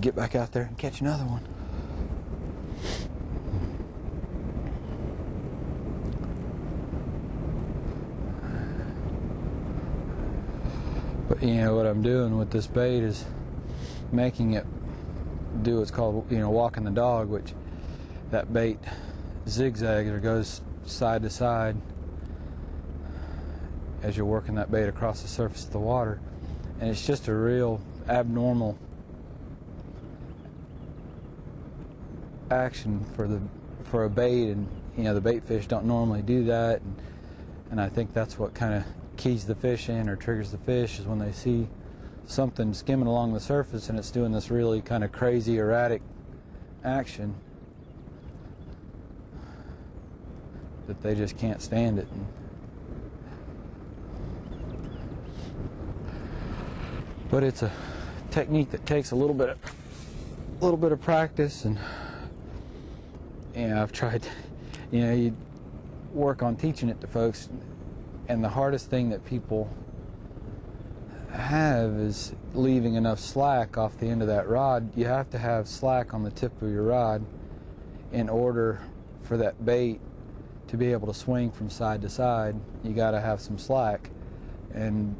get back out there and catch another one. But you know what I'm doing with this bait is making it do what's called, you know, walking the dog, which that bait zigzags or goes side to side as you're working that bait across the surface of the water. And it's just a real abnormal action for a bait, and you know the bait fish don't normally do that, and I think that's what kind of keys the fish in or triggers the fish, is when they see something skimming along the surface and it's doing this really kind of crazy erratic action that they just can't stand it. But it's a technique that takes a little bit of practice, and you know, I've tried, you know, you work on teaching it to folks, and the hardest thing that people have is leaving enough slack off the end of that rod. You have to have slack on the tip of your rod in order for that bait to be able to swing from side to side. You got to have some slack, and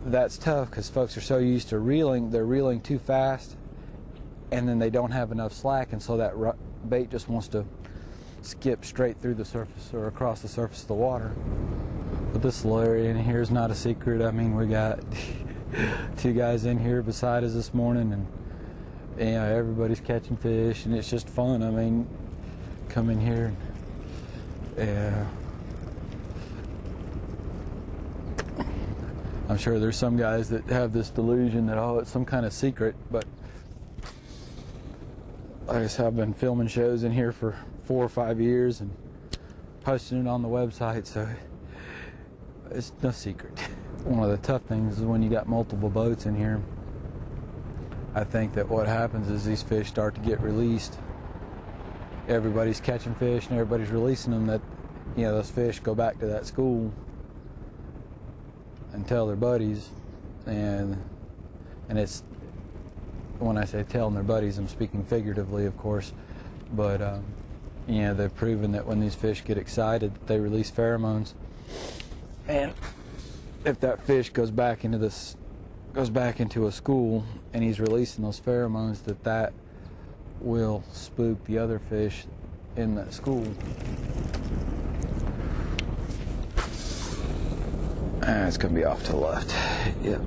that's tough because folks are so used to reeling, they're reeling too fast, and then they don't have enough slack, and so that bait just wants to skip straight through the surface or across the surface of the water. But this little area in here is not a secret. I mean, we got two guys in here beside us this morning, and you know, everybody's catching fish, and it's just fun. I mean, come in here and I'm sure there's some guys that have this delusion that, oh, it's some kind of secret, but like I said, I've been filming shows in here for 4 or 5 years and posting it on the website, so it's no secret. One of the tough things is when you got multiple boats in here, I think that what happens is these fish start to get released. Everybody's catching fish and everybody's releasing them, that, you know, those fish go back to that school and tell their buddies, and it's, when I say telling their buddies, I'm speaking figuratively, of course, but you know, they've proven that when these fish get excited, they release pheromones, and if that fish goes back into a school and he's releasing those pheromones, that will spook the other fish in that school. It's going to be off to the left. Yep.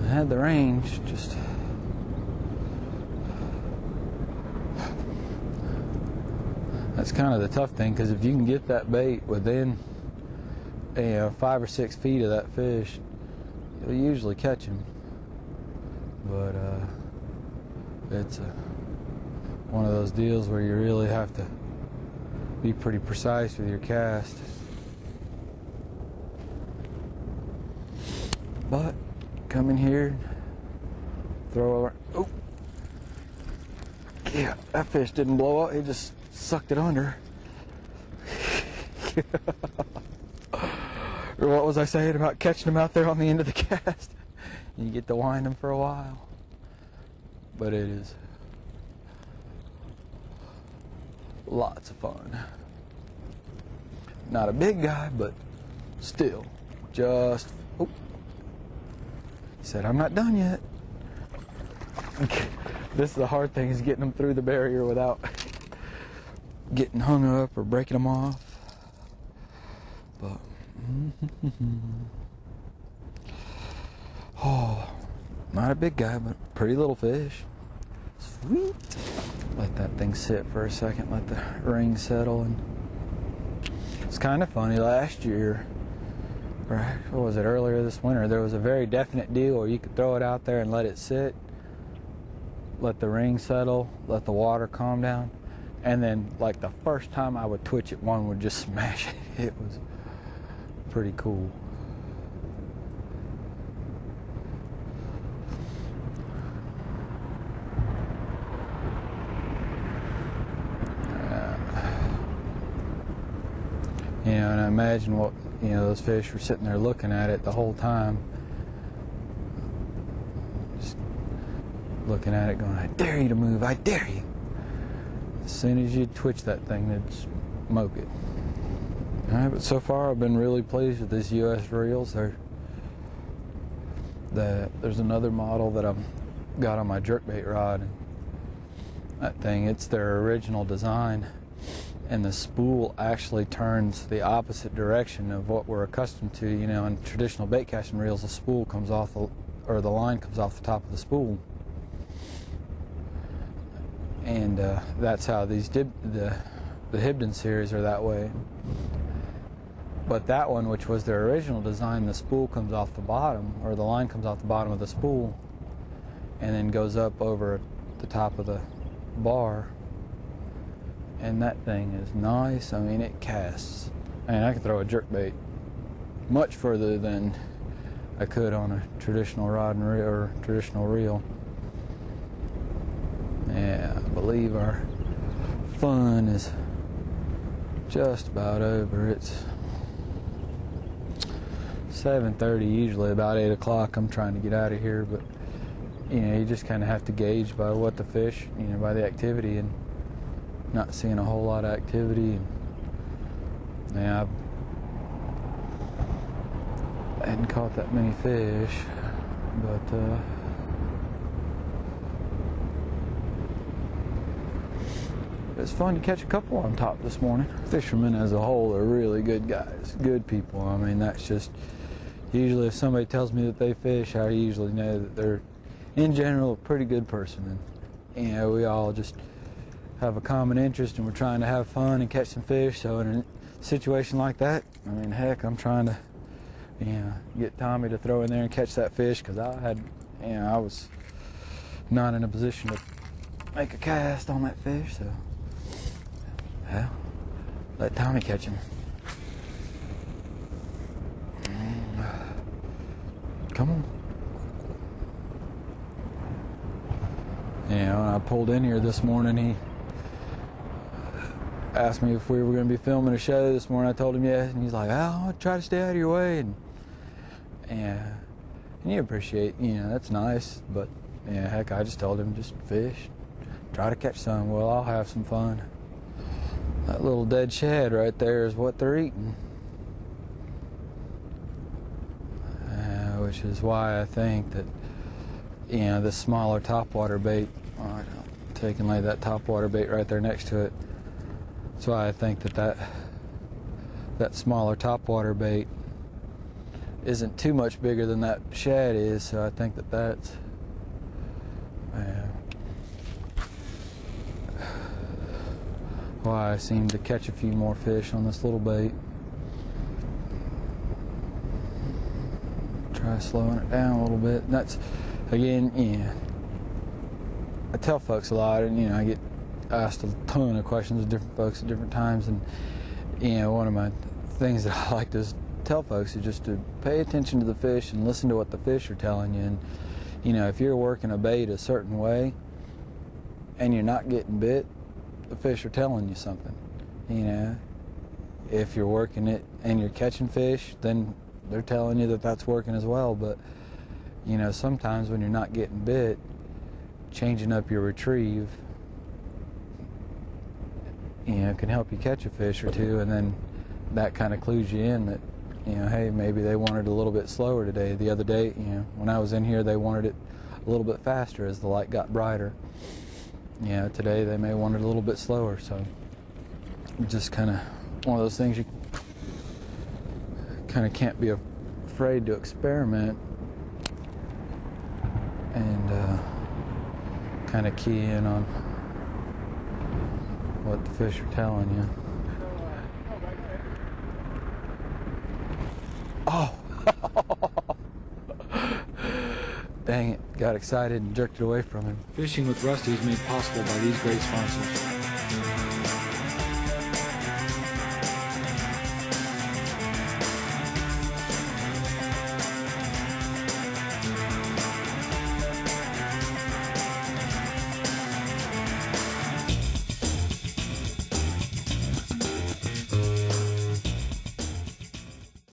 I had the range, just that's kind of the tough thing, because if you can get that bait within 5 or 6 feet of that fish, you'll usually catch him. But it's one of those deals where you really have to be pretty precise with your cast. But come in here, throw over. Oh, yeah, that fish didn't blow up. It just sucked it under. Or what was I saying about catching them out there on the end of the cast? You get to wind them for a while. But it is lots of fun. Not a big guy, but still just. Oh. He said, I'm not done yet. This is the hard thing, is getting them through the barrier without getting hung up or breaking them off. But oh, not a big guy, but pretty little fish. Sweet. Let that thing sit for a second, let the ring settle. And it's kind of funny, last year, or what was it, earlier this winter, there was a very definite deal where you could throw it out there and let it sit, let the ring settle, let the water calm down, and then like the first time I would twitch it, one would just smash it. It was pretty cool. You know, and I imagine what, you know, those fish were sitting there looking at it the whole time. Just looking at it going, I dare you to move, I dare you. As soon as you twitch that thing, they'd smoke it. All right, but so far I've been really pleased with these US reels. There's another model that I've got on my jerkbait rod. And that thing, it's their original design, and the spool actually turns the opposite direction of what we're accustomed to. You know, in traditional bait casting reels, the spool comes off, or the line comes off the top of the spool. And that's how these the Hibdon series are that way. But that one, which was their original design, the spool comes off the bottom, or the line comes off the bottom of the spool and then goes up over the top of the bar. And that thing is nice. I mean, it casts. I mean, I can throw a jerkbait much further than I could on a traditional rod and reel or traditional reel. Yeah, I believe our fun is just about over. It's 7:30, usually about 8 o'clock. I'm trying to get out of here, but you know, you just kind of have to gauge by what the fish, you know, by the activity, and not seeing a whole lot of activity. And yeah, I hadn't caught that many fish, but it was fun to catch a couple on top this morning. Fishermen as a whole are really good guys, good people. I mean, that's just, usually if somebody tells me that they fish, I usually know that they're, in general, a pretty good person. And, you know, we all just have a common interest and we're trying to have fun and catch some fish. So in a situation like that, I mean, heck, I'm trying to, you know, get Tommy to throw in there and catch that fish, because I was not in a position to make a cast on that fish, so well, let Tommy catch him. Come on. You know, when I pulled in here this morning, he asked me if we were going to be filming a show this morning. I told him yes, and he's like, "Oh, I'll try to stay out of your way." And you appreciate, you know, that's nice, but yeah, heck, I just told him just fish, try to catch some. Well, I'll have some fun. That little dead shad right there is what they're eating. Which is why I think that, you know, this smaller topwater bait, I'll take and lay that topwater bait right there next to it. That's why I think that smaller topwater bait isn't too much bigger than that shad is, so I think that's why I seem to catch a few more fish on this little bait. Try slowing it down a little bit. And that's, again, yeah, I tell folks a lot, and you know, I get asked a ton of questions of different folks at different times, and you know, one of my things that I like to tell folks is just to pay attention to the fish and listen to what the fish are telling you. And you know, if you're working a bait a certain way and you're not getting bit, the fish are telling you something. You know, if you're working it and you're catching fish, then they're telling you that that's working as well. But you know, sometimes when you're not getting bit, changing up your retrieve, you know, can help you catch a fish or two, and then that kind of clues you in that, you know, hey, maybe they wanted a little bit slower today. The other day, you know, when I was in here, they wanted it a little bit faster as the light got brighter. You know, today they may want it a little bit slower. So just kind of one of those things you kind of can't be afraid to experiment and kind of key in on what the fish are telling you. Oh! Dang it, got excited and jerked it away from him. Fishing with Rusty is made possible by these great sponsors.